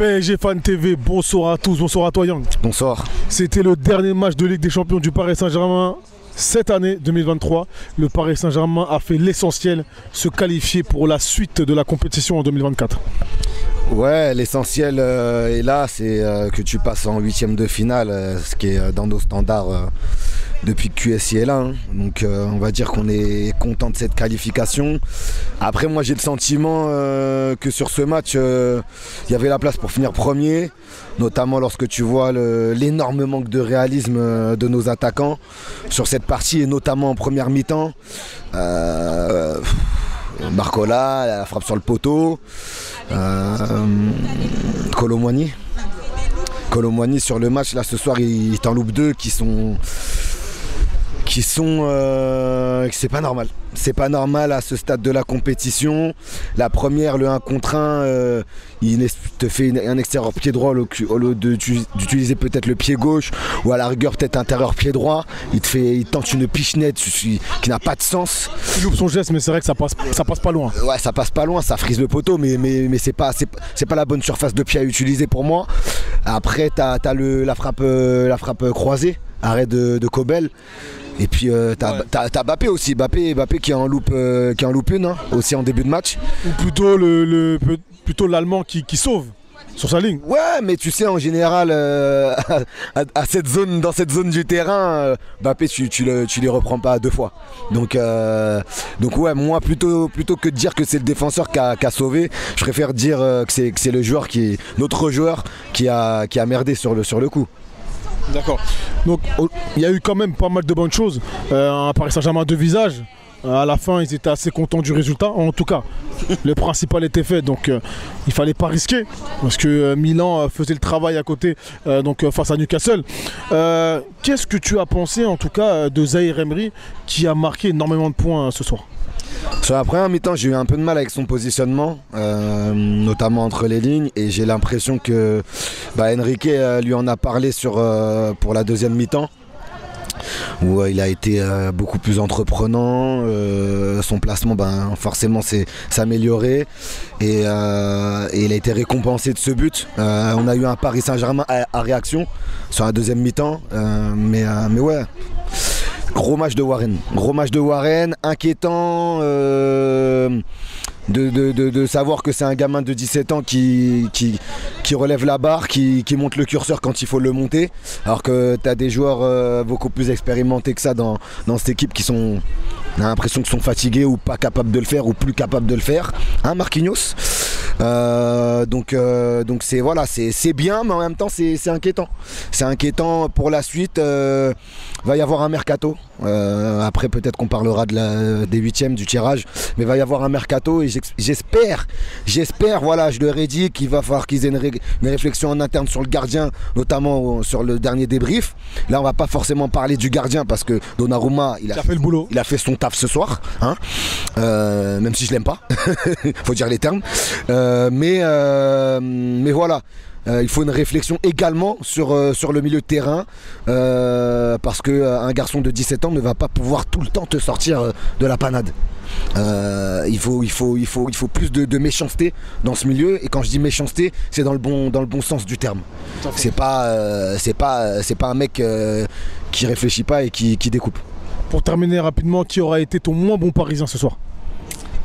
PSG Fan TV, bonsoir à tous, bonsoir à toi Yang. Bonsoir. C'était le dernier match de Ligue des Champions du Paris Saint-Germain cette année 2023. Le Paris Saint-Germain a fait l'essentiel, se qualifier pour la suite de la compétition en 2024. Ouais, l'essentiel est là, c'est que tu passes en huitième de finale, ce qui est dans nos standards depuis que QSI est là. Hein. Donc on va dire qu'on est content de cette qualification. Après moi j'ai le sentiment que sur ce match, il y avait la place pour finir premier, notamment lorsque tu vois l'énorme manque de réalisme de nos attaquants sur cette partie et notamment en première mi-temps. Barcola, la frappe sur le poteau. Kolo Muani sur le match là ce soir il t'en loupe deux qui sont c'est pas normal. C'est pas normal à ce stade de la compétition. La première, le 1 contre 1, il te fait un extérieur pied droit au lieu d'utiliser peut-être le pied gauche ou à la rigueur peut-être intérieur pied droit. Il tente une pichenette qui n'a pas de sens. Il loupe son geste, mais c'est vrai que ça passe pas loin. Ouais, ça passe pas loin, ça frise le poteau, mais c'est pas la bonne surface de pied à utiliser pour moi. Après, t'as la frappe croisée, arrêt de Kobel. Et puis t'as Mbappé aussi, Mbappé qui en loupe une hein, aussi en début de match. Ou plutôt l'Allemand qui sauve sur sa ligne. Ouais, mais tu sais en général dans cette zone du terrain, Mbappé tu les reprends pas deux fois. Donc ouais, moi plutôt que de dire que c'est le défenseur qui a sauvé, je préfère dire que c'est le joueur notre joueur qui a merdé sur le coup. D'accord. Donc il y a eu quand même pas mal de bonnes choses. Un Paris Saint-Germain de visage. À la fin, ils étaient assez contents du résultat. En tout cas, le principal était fait. Donc il fallait pas risquer. Parce que Milan faisait le travail à côté face à Newcastle. Qu'est-ce que tu as pensé en tout cas de Zahir Emery qui a marqué énormément de points ce soir? Sur la première mi-temps, j'ai eu un peu de mal avec son positionnement, notamment entre les lignes, et j'ai l'impression que Enrique lui en a parlé pour la deuxième mi-temps, où il a été beaucoup plus entreprenant, son placement forcément s'est amélioré et il a été récompensé de ce but. On a eu un Paris Saint-Germain à réaction sur la deuxième mi-temps, mais ouais. Gros match de Warren, inquiétant de savoir que c'est un gamin de 17 ans qui relève la barre, qui monte le curseur quand il faut le monter, alors que tu as des joueurs beaucoup plus expérimentés que ça dans cette équipe on a l'impression qu'ils sont fatigués ou pas capables de le faire ou plus capables de le faire, hein Marquinhos. Donc c'est bien, mais en même temps c'est inquiétant. C'est inquiétant pour la suite. Va y avoir un mercato. Après peut-être qu'on parlera des huitièmes, du tirage, mais va y avoir un mercato et j'espère, voilà, je leur ai dit qu'il va falloir qu'ils aient une réflexion en interne sur le gardien, notamment sur le dernier débrief. Là on va pas forcément parler du gardien parce que Donnarumma il a fait le boulot, il a fait son taf ce soir, hein, même si je l'aime pas, faut dire les termes. Mais voilà, il faut une réflexion également sur le milieu de terrain, parce qu'un garçon de 17 ans ne va pas pouvoir tout le temps te sortir de la panade. Il faut plus de méchanceté dans ce milieu, et quand je dis méchanceté, c'est dans le bon sens du terme. C'est pas un mec qui réfléchit pas et qui découpe. Pour terminer rapidement, qui aura été ton moins bon parisien ce soir?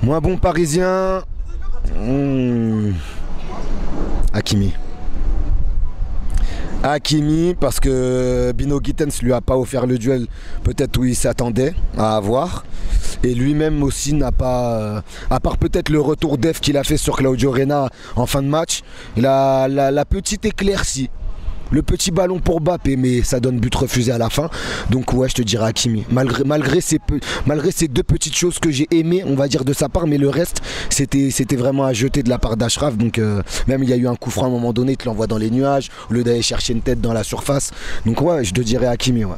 Moins bon parisien, Hakimi, parce que Bino Gittens lui a pas offert le duel peut-être où il s'attendait à avoir, et lui-même aussi n'a pas, à part peut-être le retour d'Ef qu'il a fait sur Claudio Reyna en fin de match, la petite éclaircie, le petit ballon pour Mbappé, mais ça donne but refusé à la fin. Donc ouais, je te dirais Hakimi. Malgré ces deux petites choses que j'ai aimées, on va dire, de sa part, mais le reste, c'était vraiment à jeter de la part d'Achraf. Donc même il y a eu un coup franc à un moment donné, il te l'envoie dans les nuages, au lieu d'aller chercher une tête dans la surface. Donc ouais, je te dirais Hakimi, ouais.